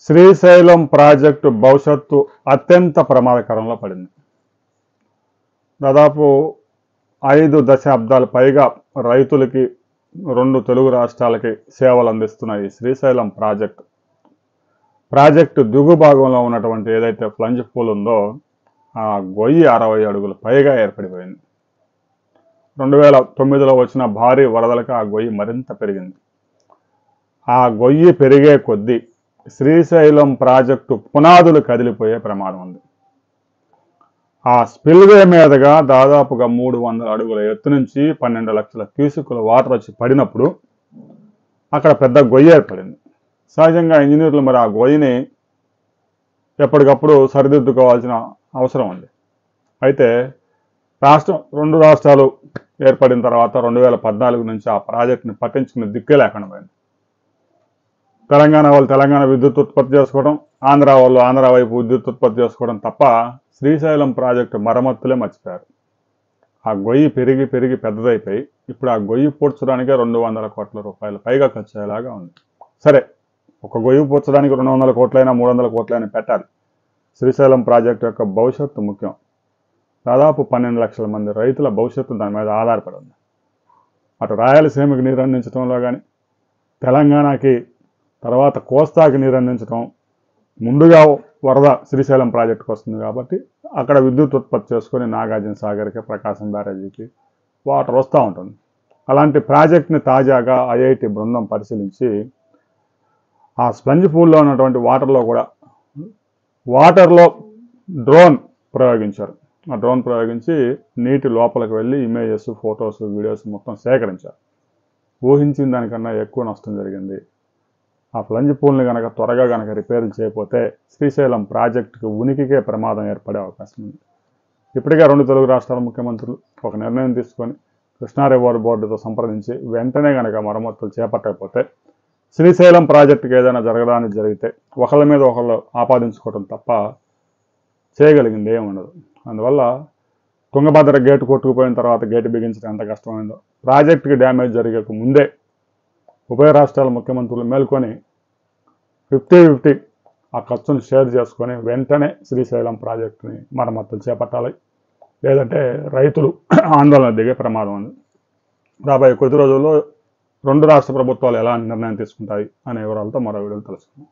Srisailam project భవిష్యత్తు అత్యంత ప్రమాదకరంలో పడింది. దాదాపు 5 దశాబ్దాల పైగా రైతులకి 2 తెలుగు రాష్ట్రాలకి సేవలు అందిస్తున్న ఈ శ్రీశైలం ప్రాజెక్టు దిగు భాగంలో ఉన్నటువంటి ఏదైతే ప్లంజ్ పూల్ ఉందో ఆ గొయ్యి 60 అడుగుల పైగా ఏర్పడిపోయింది. 2009లో వచ్చిన భారీ వరదలకు ఆ గొయ్యి మరింత పెరిగింది. ఆ గొయ్యి పెరిగే కొద్దీ శ్రీశైలం ప్రాజెక్టు పునాదులు కదిలిపోయే ప్రమాదం ఉంది. ఆ స్పిల్వే మీదుగా దాదాపుగా 300 అడుగుల ఎత్తు నుంచి 12 లక్షల క్యూసెక్కుల వాటర్ వచ్చి పడినప్పుడు అక్కడ పెద్ద గొయ్యి ఏర్పడింది. సహజంగా ఇంజనీర్లు మరి ఆ గొయ్యిని ఎప్పటికప్పుడు సరిదిద్దుకోవాల్సిన అవసరం ఉంది. అయితే 2 రాష్ట్రాలు ఏర్పడిన తర్వాత 2014 నుంచి ఆ ప్రాజెక్టుని పట్టించుకునే దిక్కే లేకుండా పోయింది. తెలంగాణ వాళ్ళు తెలంగాణ విద్యుత్ ఉత్పత్తి చేసుకోవడం, ఆంధ్ర వాళ్ళు ఆంధ్ర వైపు విద్యుత్ ఉత్పత్తి చేసుకోవడం తప్ప శ్రీశైలం ప్రాజెక్టు మరమ్మతులే మర్చిపోయారు. ఆ గొయ్యి పెరిగి పెరిగి పెద్దదైపోయి ఇప్పుడు ఆ గొయ్యి పూడ్చడానికే 200 కోట్ల రూపాయలు పైగా ఖర్చు అయ్యేలాగా ఉంది. సరే, ఒక గొయ్యి పూడ్చడానికి 200 కోట్లైనా 300 కోట్లైనా పెట్టాలి. శ్రీశైలం ప్రాజెక్టు యొక్క భవిష్యత్తు ముఖ్యం. దాదాపు 12 లక్షల మంది రైతుల భవిష్యత్తు దాని మీద ఆధారపడి ఉంది. అటు రాయలసీమకి నీరు అందించడంలో కానీ, తెలంగాణకి తర్వాత కోస్తాకి నీరు అందించడం, ముందుగా వరద శ్రీశైలం ప్రాజెక్టుకు వస్తుంది కాబట్టి అక్కడ విద్యుత్ ఉత్పత్తి చేసుకొని నాగార్జున సాగర్కి, ప్రకాశం బ్యారేజీకి వాటర్ వస్తూ ఉంటుంది. అలాంటి ప్రాజెక్ట్ని తాజాగా ఐఐటి బృందం పరిశీలించి ఆ స్పంజ్ పూల్లో ఉన్నటువంటి వాటర్లో డ్రోన్ ప్రయోగించారు. ఆ డ్రోన్ ప్రయోగించి నీటి లోపలికి వెళ్ళి ఇమేజెస్, ఫొటోస్, వీడియోస్ మొత్తం సేకరించారు. ఊహించిన దానికన్నా ఎక్కువ నష్టం జరిగింది. ఆ ప్లంజ్ పూల్ని త్వరగా రిపేర్ చేయకపోతే శ్రీశైలం ప్రాజెక్టుకు ఉనికికే ప్రమాదం ఏర్పడే అవకాశం ఉంది. ఇప్పటికే 2 తెలుగు రాష్ట్రాల ముఖ్యమంత్రులు ఒక నిర్ణయం తీసుకొని కృష్ణా రివర్ బోర్డుతో సంప్రదించి వెంటనే మరమ్మతులు చేపట్టకపోతే శ్రీశైలం ప్రాజెక్టుకి ఏదైనా జరగడానికి జరిగితే ఒకళ్ళ మీద ఒకళ్ళు ఆపాదించుకోవడం తప్ప చేయగలిగింది ఏమి ఉండదు. అందువల్ల తుంగభద్ర గేటు కొట్టుకుపోయిన తర్వాత గేటు బిగించడం ఎంత కష్టమైందో, ప్రాజెక్టుకి డ్యామేజ్ జరిగేక ముందే ఉభయ రాష్ట్రాల ముఖ్యమంత్రులు మేల్కొని 50-50 ఆ ఖర్చును షేర్ చేసుకొని వెంటనే శ్రీశైలం ప్రాజెక్టుని మరమ్మతులు చేపట్టాలి. లేదంటే రైతులు ఆందోళన దిగే ప్రమాదం ఉంది. రాబోయే కొద్ది రోజుల్లో 2 రాష్ట్ర ప్రభుత్వాలు ఎలా నిర్ణయం తీసుకుంటాయి అనే వివరాలతో మరో వీడియోలు తెలుసుకుందాం.